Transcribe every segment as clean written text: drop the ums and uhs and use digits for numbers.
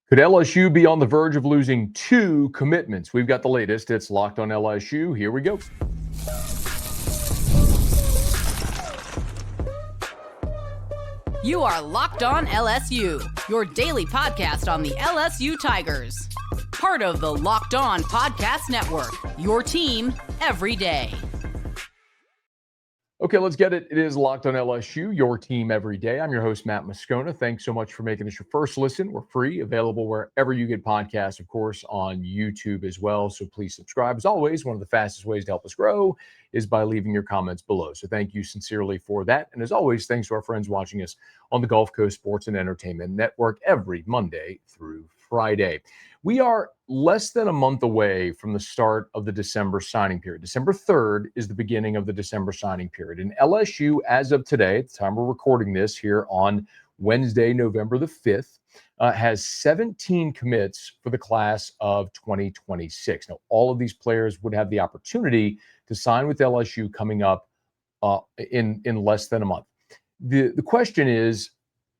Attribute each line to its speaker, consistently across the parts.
Speaker 1: Could LSU be on the verge of losing 2 commitments? We've got the latest. It's Locked on LSU. Here we go.
Speaker 2: You are Locked on LSU, your daily podcast on the LSU Tigers. Part of the Locked On Podcast Network, your team every day.
Speaker 1: Okay, let's get it. It is Locked on LSU, your team every day. I'm your host, Matt Moscona. Thanks so much for making this your first listen. We're free, available wherever you get podcasts, of course, on YouTube as well. So please subscribe. As always, one of the fastest ways to help us grow is by leaving your comments below. So thank you sincerely for that. And as always, thanks to our friends watching us on the Gulf Coast Sports and Entertainment Network every Monday through Friday. We are less than a month away from the start of the December signing period. December 3rd is the beginning of the December signing period. And LSU, as of today, at the time we're recording this here on Wednesday, November the 5th, has 17 commits for the class of 2026. Now, all of these players would have the opportunity to sign with LSU coming up in less than a month. The question is,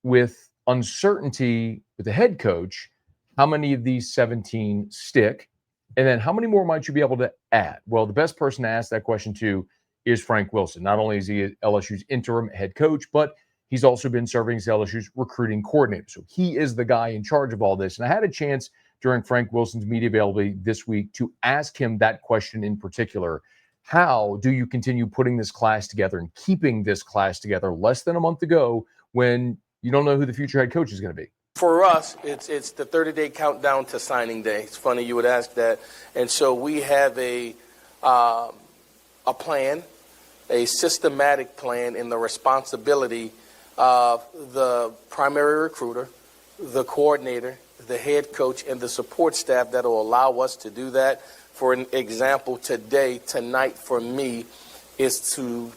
Speaker 1: with uncertainty with the head coach, how many of these 17 stick? And then how many more might you be able to add? Well, the best person to ask that question to is Frank Wilson. Not only is he LSU's interim head coach, but he's also been serving as LSU's recruiting coordinator. So he is the guy in charge of all this. And I had a chance during Frank Wilson's media availability this week to ask him that question in particular. How do you continue putting this class together and keeping this class together less than a month ago when you don't know who the future head coach is going to be?
Speaker 3: For us, it's the 30-day countdown to signing day. It's funny you would ask that. And so we have a plan, a systematic plan in the responsibility of the primary recruiter, the coordinator, the head coach, and the support staff that will allow us to do that. For an example, tonight for me is to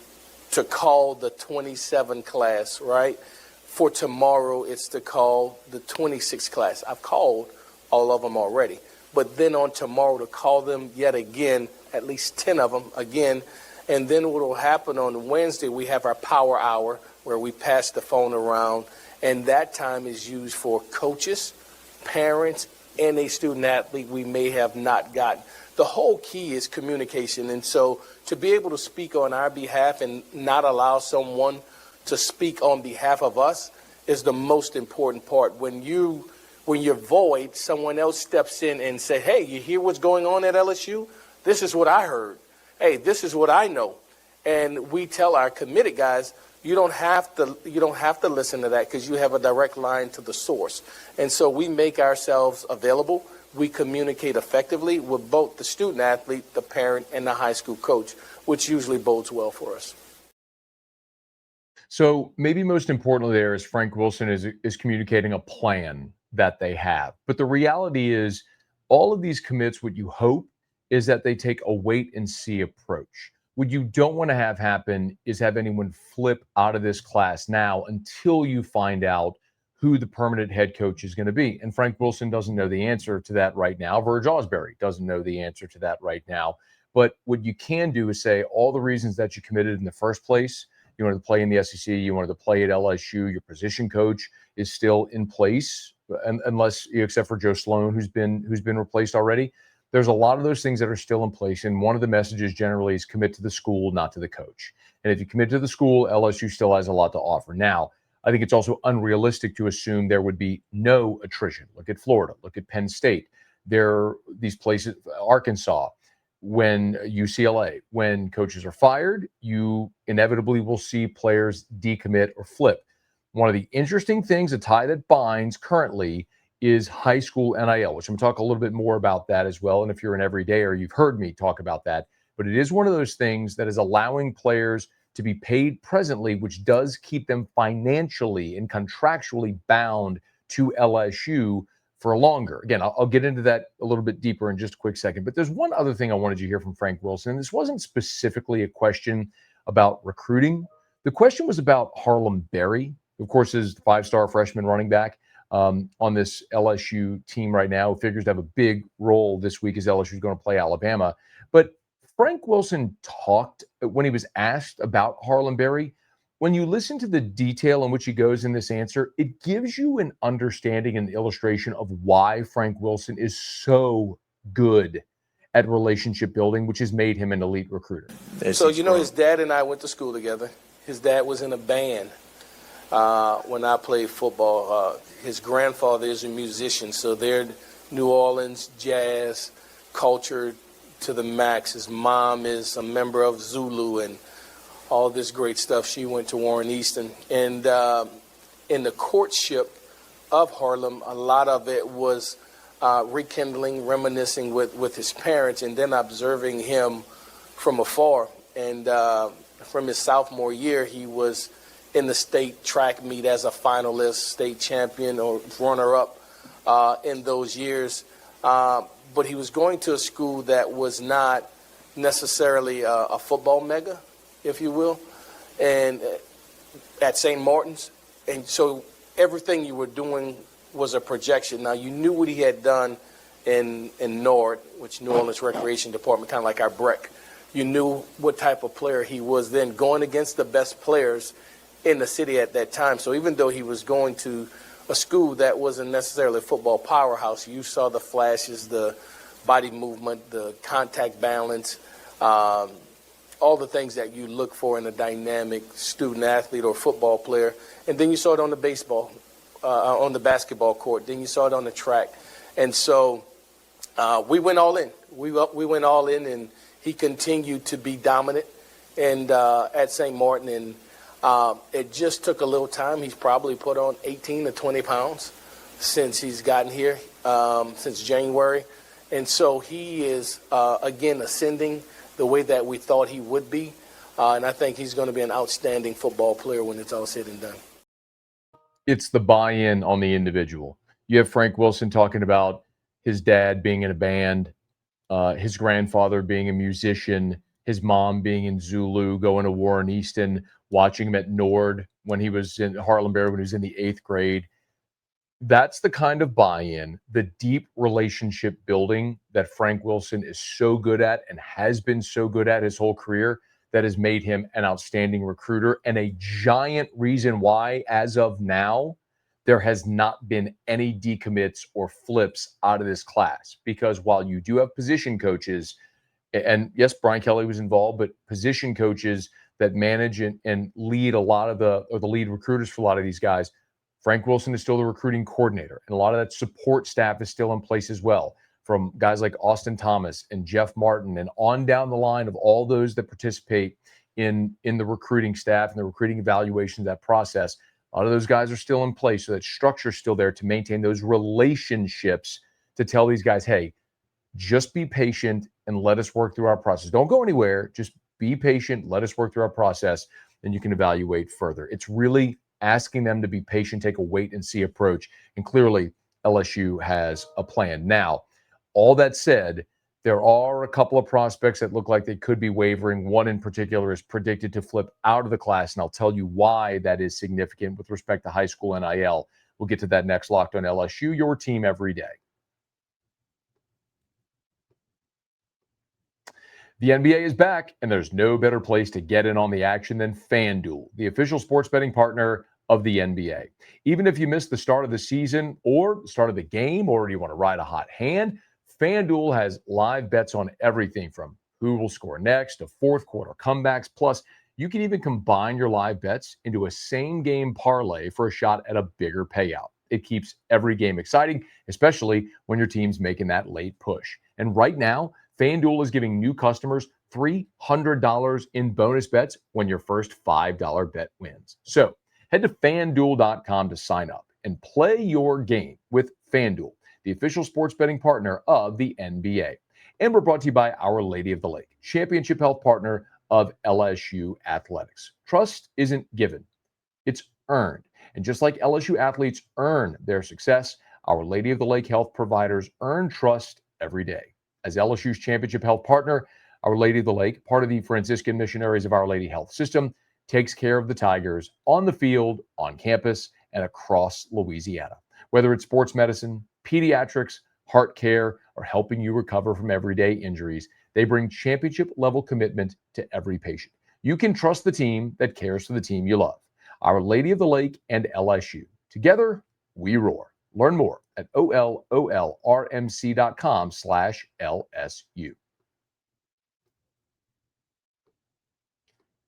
Speaker 3: call the 27 class, right? For tomorrow, it's to call the 26 class. I've called all of them already. But then on tomorrow to call them yet again, at least 10 of them again. And then what will happen on Wednesday, we have our power hour where we pass the phone around. And that time is used for coaches, parents, and a student athlete we may have not gotten. The whole key is communication. And so to be able to speak on our behalf and not allow someone to speak on behalf of us is the most important part. When you're void, someone else steps in and say, hey, you hear what's going on at LSU? This is what I heard. Hey, this is what I know. And we tell our committed guys, you don't have to listen to that because you have a direct line to the source. And so we make ourselves available. We communicate effectively with both the student athlete, the parent, and the high school coach, which usually bodes well for us.
Speaker 1: So maybe most importantly there is Frank Wilson is communicating a plan that they have. But the reality is all of these commits, what you hope is that they take a wait and see approach. What you don't want to have happen is have anyone flip out of this class now until you find out who the permanent head coach is going to be. And Frank Wilson doesn't know the answer to that right now. Verge Osbury doesn't know the answer to that right now. But what you can do is say all the reasons that you committed in the first place. You wanted to play in the SEC. You wanted to play at LSU. Your position coach is still in place, unless except for Joe Sloan, who's been replaced already. There's a lot of those things that are still in place, and one of the messages generally is commit to the school, not to the coach. And if you commit to the school, LSU still has a lot to offer. Now, I think it's also unrealistic to assume there would be no attrition. Look at Florida. Look at Penn State. These places, Arkansas. When UCLA, when coaches are fired, you inevitably will see players decommit or flip. One of the interesting things, a tie that binds currently, is high school NIL, which I'm going to talk a little bit more about that as well. And if you're an everydayer, you've heard me talk about that. But it is one of those things that is allowing players to be paid presently, which does keep them financially and contractually bound to LSU for longer. Again, I'll get into that a little bit deeper in just a quick second. But there's one other thing I wanted you to hear from Frank Wilson. This wasn't specifically a question about recruiting. The question was about Harlem Berry, of course, is the 5-star freshman running back on this LSU team right now. Figures to have a big role this week as LSU is going to play Alabama. But Frank Wilson talked, when he was asked about Harlem Berry, when you listen to the detail in which he goes in this answer, it gives you an understanding and illustration of why Frank Wilson is so good at relationship building, which has made him an elite recruiter.
Speaker 3: So, his dad and I went to school together. His dad was in a band when I played football. His grandfather is a musician, so they're New Orleans jazz culture to the max. His mom is a member of Zulu and all this great stuff. She went to Warren Easton. And in the courtship of Harlem, a lot of it was rekindling, reminiscing with his parents, and then observing him from afar. And from his sophomore year, he was in the state track meet as a finalist, state champion, or runner-up in those years. But he was going to a school that was not necessarily a football mega, if you will, and at St. Martin's. And so everything you were doing was a projection. Now, you knew what he had done in NORD, which New Orleans Recreation Department, kind of like our BREC. You knew what type of player he was then, going against the best players in the city at that time. So even though he was going to a school that wasn't necessarily a football powerhouse, you saw the flashes, the body movement, the contact balance, all the things that you look for in a dynamic student athlete or football player. And then you saw it on the basketball court. Then you saw it on the track. And so we went all in. We went all in, and he continued to be dominant and at St. Martin. And it just took a little time. He's probably put on 18 to 20 pounds since he's gotten here, since January. And so he is, again, ascending the way that we thought he would be. And I think he's going to be an outstanding football player when it's all said and done.
Speaker 1: It's the buy-in on the individual. You have Frank Wilson talking about his dad being in a band, his grandfather being a musician, his mom being in Zulu, going to Warren Easton, watching him at NORD when he was in Harlem Bear when he was in the 8th grade. That's the kind of buy-in, the deep relationship building that Frank Wilson is so good at and has been so good at his whole career, that has made him an outstanding recruiter, and a giant reason why, as of now, there has not been any decommits or flips out of this class. Because while you do have position coaches, and yes, Brian Kelly was involved, but position coaches that manage and lead a lot of the lead recruiters for a lot of these guys, Frank Wilson is still the recruiting coordinator, and a lot of that support staff is still in place as well, from guys like Austin Thomas and Jeff Martin and on down the line of all those that participate in the recruiting staff and the recruiting evaluation, that process. A lot of those guys are still in place, so that structure is still there to maintain those relationships, to tell these guys, hey, just be patient and let us work through our process. Don't go anywhere. Just be patient. Let us work through our process, and you can evaluate further. It's really asking them to be patient, take a wait and see approach. And clearly, LSU has a plan. Now, all that said, there are a couple of prospects that look like they could be wavering. One in particular is predicted to flip out of the class, and I'll tell you why that is significant with respect to high school NIL. We'll get to that next. Locked on LSU, your team every day. The NBA is back, and there's no better place to get in on the action than FanDuel, the official sports betting partner of the NBA. Even if you missed the start of the season or the start of the game, or you want to ride a hot hand, FanDuel has live bets on everything from who will score next to fourth quarter comebacks. Plus, you can even combine your live bets into a same-game parlay for a shot at a bigger payout. It keeps every game exciting, especially when your team's making that late push. And right now, FanDuel is giving new customers $300 in bonus bets when your first $5 bet wins. So head to FanDuel.com to sign up and play your game with FanDuel, the official sports betting partner of the NBA. And we're brought to you by Our Lady of the Lake, championship health partner of LSU athletics. Trust isn't given, it's earned. And just like LSU athletes earn their success, Our Lady of the Lake health providers earn trust every day. As LSU's championship health partner, Our Lady of the Lake, part of the Franciscan Missionaries of Our Lady Health System, takes care of the Tigers on the field, on campus, and across Louisiana. Whether it's sports medicine, pediatrics, heart care, or helping you recover from everyday injuries, they bring championship-level commitment to every patient. you can trust the team that cares for the team you love. Our Lady of the Lake and LSU. Together, we roar. Learn more at ololrmc.com/LSU.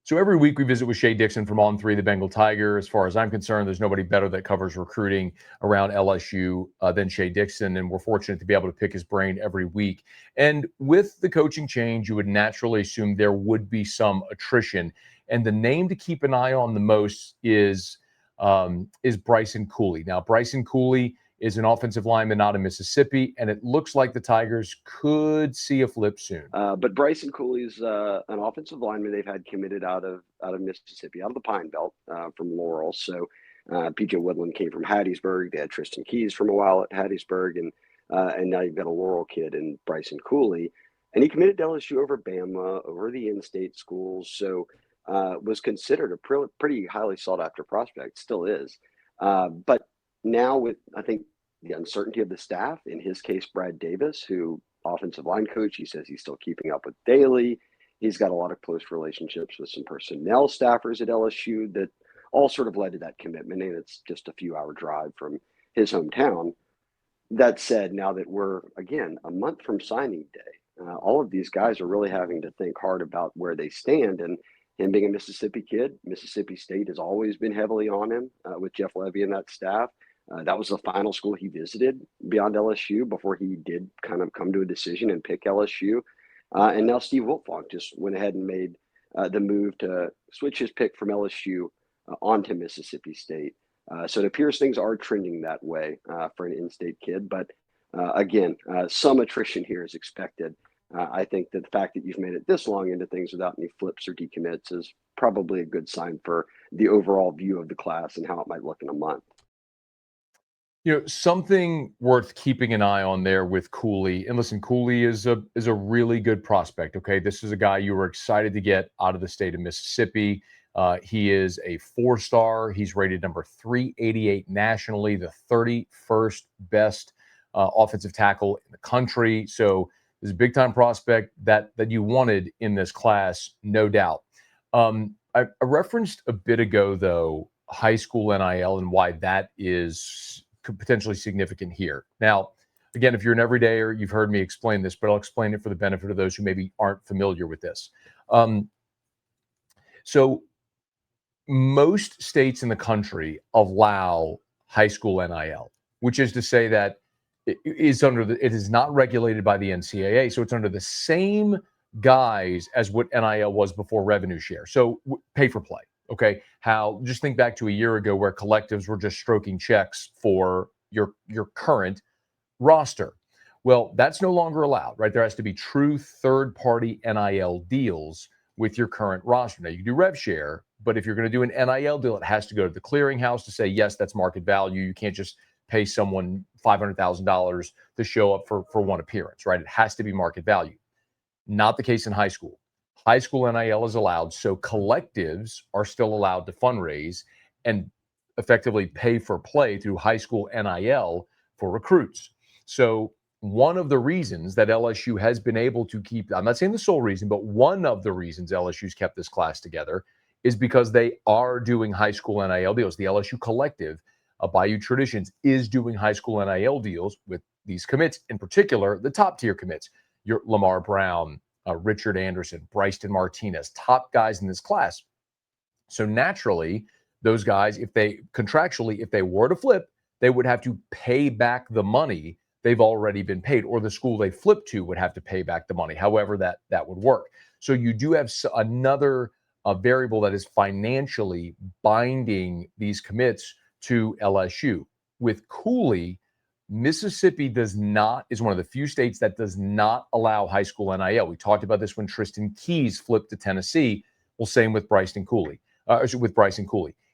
Speaker 1: So every week we visit with Shea Dixon from On 3, the Bengal Tiger. As far as I'm concerned, there's nobody better that covers recruiting around LSU than Shea Dixon, and we're fortunate to be able to pick his brain every week. And with the coaching change, you would naturally assume there would be some attrition. And the name to keep an eye on the most is Bryson Cooley. Now, Bryson Cooley is an offensive lineman out of Mississippi, and it looks like the Tigers could see a flip soon.
Speaker 4: But Bryson Cooley's an offensive lineman they've had committed out of Mississippi, out of the Pine Belt from Laurel. So PJ Woodland came from Hattiesburg. They had Tristan Keys from a while at Hattiesburg, and now you've got a Laurel kid in Bryson Cooley. And he committed to LSU over Bama, over the in-state schools. So was considered a pretty highly sought-after prospect, still is. But now with, I think, the uncertainty of the staff, in his case, Brad Davis, who offensive line coach, he says he's still keeping up with daily. He's got a lot of close relationships with some personnel staffers at LSU that all sort of led to that commitment. And it's just a few hour drive from his hometown. That said, now that we're, again, a month from signing day, all of these guys are really having to think hard about where they stand. And him being a Mississippi kid, Mississippi State has always been heavily on him with Jeff Levy and that staff. That was the final school he visited beyond LSU before he did kind of come to a decision and pick LSU. And now Steve Wiltfong just went ahead and made the move to switch his pick from LSU onto Mississippi State. So it appears things are trending that way for an in-state kid. But again, some attrition here is expected. I think that the fact that you've made it this long into things without any flips or decommits is probably a good sign for the overall view of the class and how it might look in a month.
Speaker 1: You know, something worth keeping an eye on there with Cooley. And listen, Cooley is a really good prospect. Okay, this is a guy you were excited to get out of the state of Mississippi. He is a 4-star. He's rated number 388 nationally, the 31st best offensive tackle in the country. So this is a big time prospect that you wanted in this class, no doubt. I referenced a bit ago, though, high school NIL and why that is potentially significant here. Now, again, if you're an everydayer, you've heard me explain this, but I'll explain it for the benefit of those who maybe aren't familiar with this. So most states in the country allow high school NIL, which is to say that it is not regulated by the NCAA. So it's under the same guise as what NIL was before revenue share. So pay for play. Okay, just think back to a year ago where collectives were just stroking checks for your current roster. Well, that's no longer allowed, right? There has to be true third-party NIL deals with your current roster. Now, you can do rev share, but if you're going to do an NIL deal, it has to go to the clearinghouse to say, yes, that's market value. You can't just pay someone $500,000 to show up for one appearance, right? It has to be market value. Not the case in high school. High school NIL is allowed, so collectives are still allowed to fundraise and effectively pay for play through high school NIL for recruits. So one of the reasons that LSU has been able to keep, I'm not saying the sole reason, but one of the reasons LSU's kept this class together is because they are doing high school NIL deals. The LSU collective, Bayou Traditions, is doing high school NIL deals with these commits, in particular, the top tier commits. Your Lamar Brown, Richard Anderson, Bryson Martinez, top guys in this class. So naturally, those guys, if they were to flip, they would have to pay back the money they've already been paid, or the school they flip to would have to pay back the money, however that would work. So you do have another variable that is financially binding these commits to LSU. With Cooley, Mississippi is one of the few states that does not allow high school NIL. We talked about this when Tristan Keys flipped to Tennessee. Well, same with Bryson Cooley.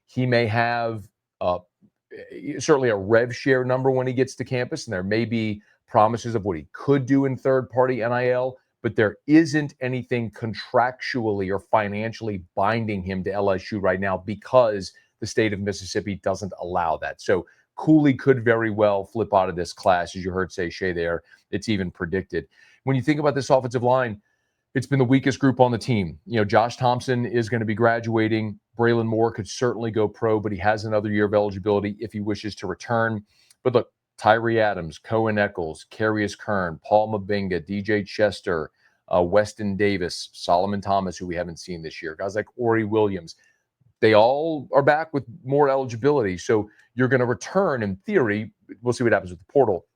Speaker 1: He may have certainly a rev share number when he gets to campus, and there may be promises of what he could do in third-party NIL, but there isn't anything contractually or financially binding him to LSU right now because the state of Mississippi doesn't allow that. So Cooley could very well flip out of this class, as you heard Shea there. It's even predicted. When you think about this offensive line, it's been the weakest group on the team. Josh Thompson is going to be graduating. Braylon Moore could certainly go pro, but he has another year of eligibility if he wishes to return. But look, Tyree Adams, Cohen Eccles, Carius Kern, Paul Mabenga, DJ Chester, Weston Davis, Solomon Thomas, who we haven't seen this year, guys like Ori Williams. They all are back with more eligibility. So you're going to return, in theory, we'll see what happens with the portal,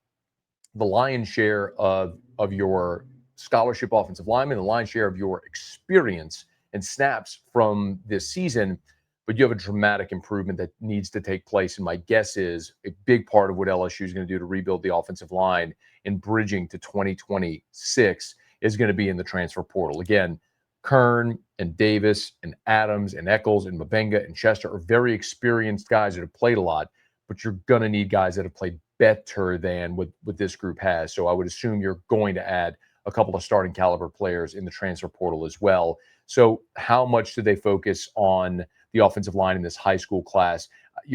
Speaker 1: the lion's share of your scholarship offensive lineman, the lion's share of your experience and snaps from this season. But you have a dramatic improvement that needs to take place. And my guess is a big part of what LSU is going to do to rebuild the offensive line in bridging to 2026 is going to be in the transfer portal. Again, Kern and Davis and Adams and Eccles and Mabenga and Chester are very experienced guys that have played a lot, but you're going to need guys that have played better than what this group has. So I would assume you're going to add a couple of starting caliber players in the transfer portal as well. So how much do they focus on the offensive line in this high school class?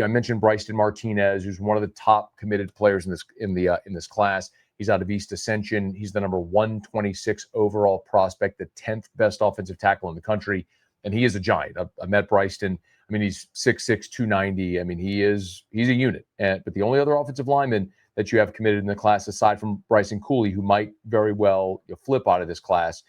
Speaker 1: I mentioned Bryson Martinez, who's one of the top committed players in this class. He's out of East Ascension. He's the number 126 overall prospect, the 10th best offensive tackle in the country, and he is a giant. I met Bryson. I mean, he's 6'6", 290. I mean, he's a unit. But the only other offensive lineman that you have committed in the class, aside from Bryson Cooley, who might very well flip out of this class,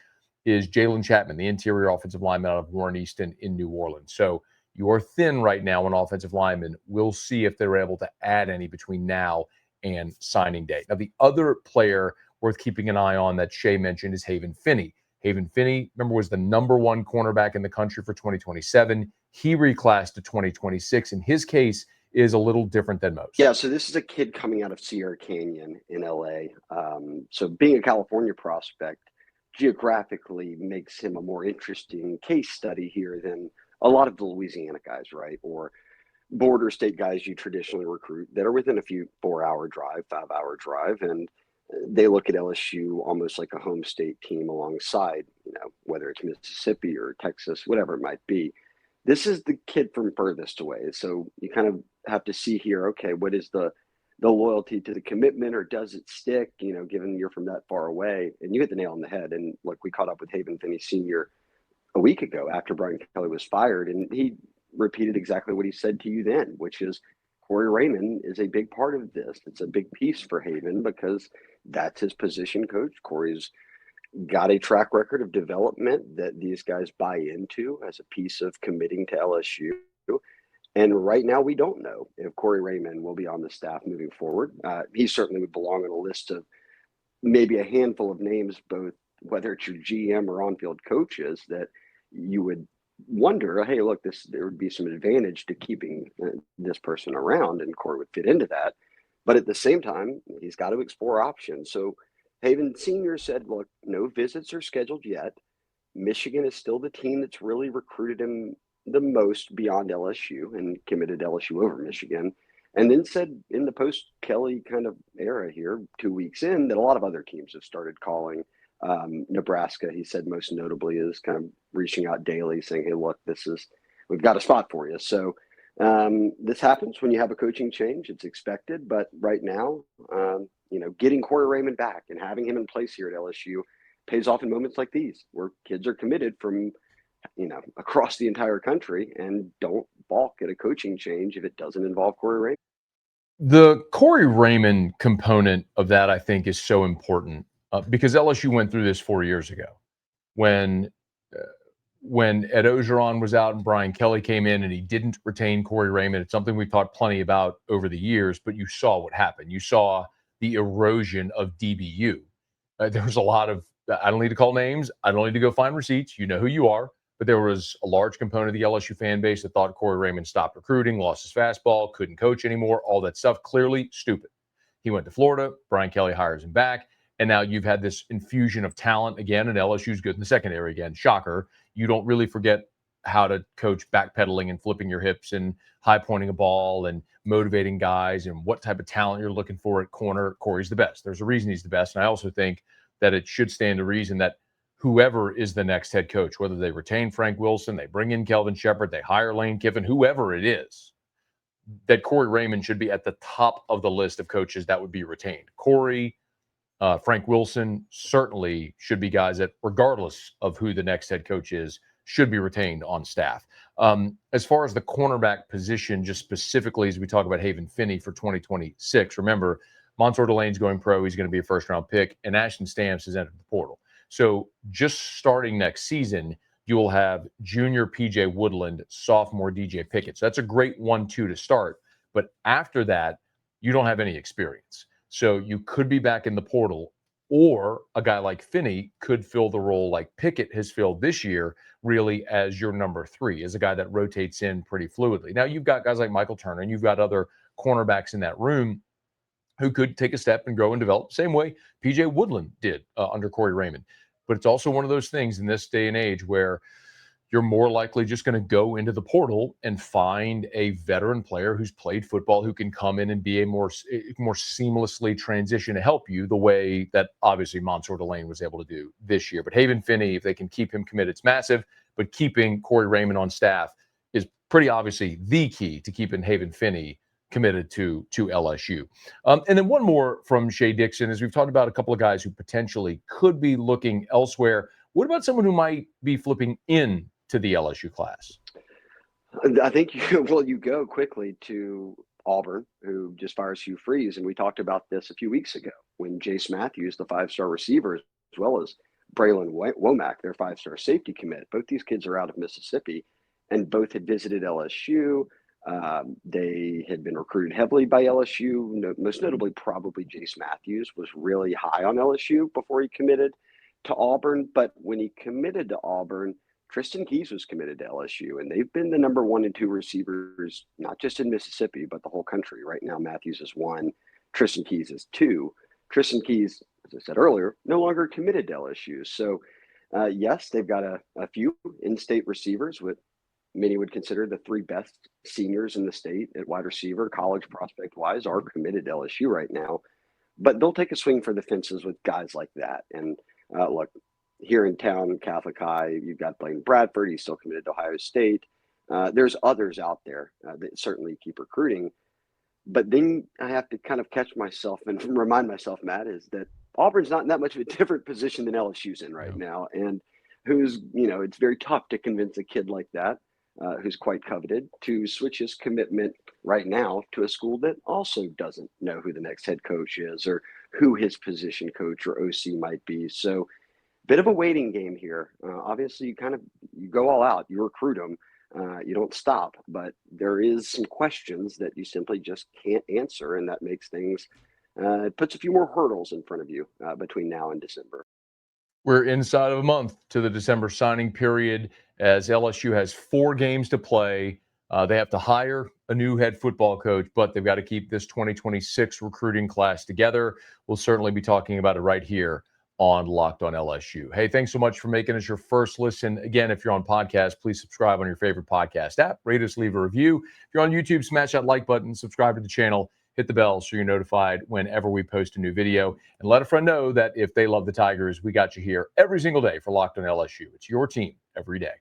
Speaker 1: is Jalen Chapman, the interior offensive lineman out of Warren Easton in New Orleans. So you are thin right now on offensive linemen. We'll see if they're able to add any between now and signing day. Now, the other player worth keeping an eye on that Shea mentioned is Havon Finney. Havon Finney, remember, was the number 1 cornerback in the country for 2027. He reclassed to 2026. In his case, is a little different than most.
Speaker 4: Yeah, so this is a kid coming out of Sierra Canyon in LA. So being a California prospect geographically makes him a more interesting case study here than a lot of the Louisiana guys, right? Or border state guys you traditionally recruit that are within a few 4-hour drive, 5-hour drive. And they look at LSU almost like a home state team alongside, whether it's Mississippi or Texas, whatever it might be. This is the kid from furthest away. So you kind of have to see here, okay, what is the loyalty to the commitment, or does it stick, given you're from that far away? And you hit the nail on the head. And look, we caught up with Havon Finney Sr. a week ago after Brian Kelly was fired, and he repeated exactly what he said to you then, which is Corey Raymond is a big part of this. It's a big piece for Havon because that's his position coach. Corey's got a track record of development that these guys buy into as a piece of committing to LSU. And right now, we don't know if Corey Raymond will be on the staff moving forward. He certainly would belong on a list of maybe a handful of names, both whether it's your GM or on-field coaches, that you would wonder, hey, look, there would be some advantage to keeping this person around, and Corey would fit into that. But at the same time, he's got to explore options. So Havon Sr. said, look, no visits are scheduled yet. Michigan is still the team that's really recruited him the most beyond LSU and committed LSU over Michigan. And then said in the post-Kelly kind of era here, 2 weeks in, that a lot of other teams have started calling. Nebraska, he said, most notably, is kind of reaching out daily saying, hey, look, we've got a spot for you. So this happens when you have a coaching change. It's expected. But right now, getting Corey Raymond back and having him in place here at LSU pays off in moments like these where kids are committed from, across the entire country, and don't balk at a coaching change if it doesn't involve Corey Raymond.
Speaker 1: The Corey Raymond component of that, I think, is so important because LSU went through this 4 years ago when Ed Ogeron was out and Brian Kelly came in and he didn't retain Corey Raymond. It's something we've talked plenty about over the years, but you saw what happened. You saw the erosion of DBU. There was a lot of, I don't need to call names. I don't need to go find receipts. You know who you are. But there was a large component of the LSU fan base that thought Corey Raymond stopped recruiting, lost his fastball, couldn't coach anymore, all that stuff. Clearly stupid. He went to Florida. Brian Kelly hires him back. And now you've had this infusion of talent again, and LSU's good in the secondary again. Shocker. You don't really forget how to coach backpedaling and flipping your hips and high pointing a ball and motivating guys and what type of talent you're looking for at corner. Corey's the best. There's a reason he's the best. And I also think that it should stand to reason that whoever is the next head coach, whether they retain Frank Wilson, they bring in Kelvin Shepard, they hire Lane Kiffin, whoever it is, that Corey Raymond should be at the top of the list of coaches that would be retained. Corey, Frank Wilson certainly should be guys that, regardless of who the next head coach is, should be retained on staff. As far as the cornerback position, just specifically as we talk about Havon Finney for 2026, remember, Montour Delane's going pro. He's going to be a first-round pick, and Ashton Stamps has entered the portal. So just starting next season, you will have junior P.J. Woodland, sophomore DJ Pickett. So that's a great 1-2 to start. But after that, you don't have any experience. So you could be back in the portal, or a guy like Finney could fill the role like Pickett has filled this year, really as your number 3, as a guy that rotates in pretty fluidly. Now, you've got guys like Michael Turner, and you've got other cornerbacks in that room who could take a step and grow and develop, same way P.J. Woodland did under Corey Raymond. But it's also one of those things in this day and age where you're more likely just going to go into the portal and find a veteran player who's played football who can come in and be a more seamlessly transition to help you the way that obviously Montour Delane was able to do this year. But Havon Finney, if they can keep him committed, it's massive. But keeping Corey Raymond on staff is pretty obviously the key to keeping Havon Finney committed to LSU. And then one more from Shea Dixon, as we've talked about a couple of guys who potentially could be looking elsewhere. What about someone who might be flipping in to the LSU class?
Speaker 4: I think you go quickly to Auburn, who just fires Hugh Freeze. And we talked about this a few weeks ago when Jase Mathews, the 5-star receiver, as well as Braylon Womack, their 5-star safety commit. Both these kids are out of Mississippi, and both had visited LSU. They had been recruited heavily by LSU. Most notably, probably Jase Mathews was really high on LSU before he committed to Auburn. But when he committed to Auburn, Tristan Keys was committed to LSU, and they've been the number 1 and 2 receivers, not just in Mississippi, but the whole country. Right now, Mathews is 1, Tristan Keys is 2. Tristan Keys, as I said earlier, no longer committed to LSU. So, yes, they've got a few in-state receivers with many would consider the 3 best seniors in the state at wide receiver, college prospect-wise, are committed to LSU right now. But they'll take a swing for the fences with guys like that. And look, here in town, Catholic High, you've got Blaine Bradford. He's still committed to Ohio State. There's others out there that certainly keep recruiting. But then I have to kind of catch myself and remind myself, Matt, is that Auburn's not in that much of a different position than LSU's in right now. And who's, it's very tough to convince a kid like that, who's quite coveted, to switch his commitment right now to a school that also doesn't know who the next head coach is or who his position coach or OC might be. So bit of a waiting game here. Obviously, you go all out, you recruit them, you don't stop. But there is some questions that you simply just can't answer, and that makes things, it puts a few more hurdles in front of you between now and December.
Speaker 1: We're inside of a month to the December signing period, as LSU has 4 games to play. They have to hire a new head football coach, but they've got to keep this 2026 recruiting class together. We'll certainly be talking about it right here on Locked on LSU. Hey, thanks so much for making us your first listen. Again, if you're on podcast, please subscribe on your favorite podcast app. Rate us, leave a review. If you're on YouTube, smash that like button, subscribe to the channel, hit the bell so you're notified whenever we post a new video. And let a friend know that if they love the Tigers, we got you here every single day for Locked on LSU. It's your team every day.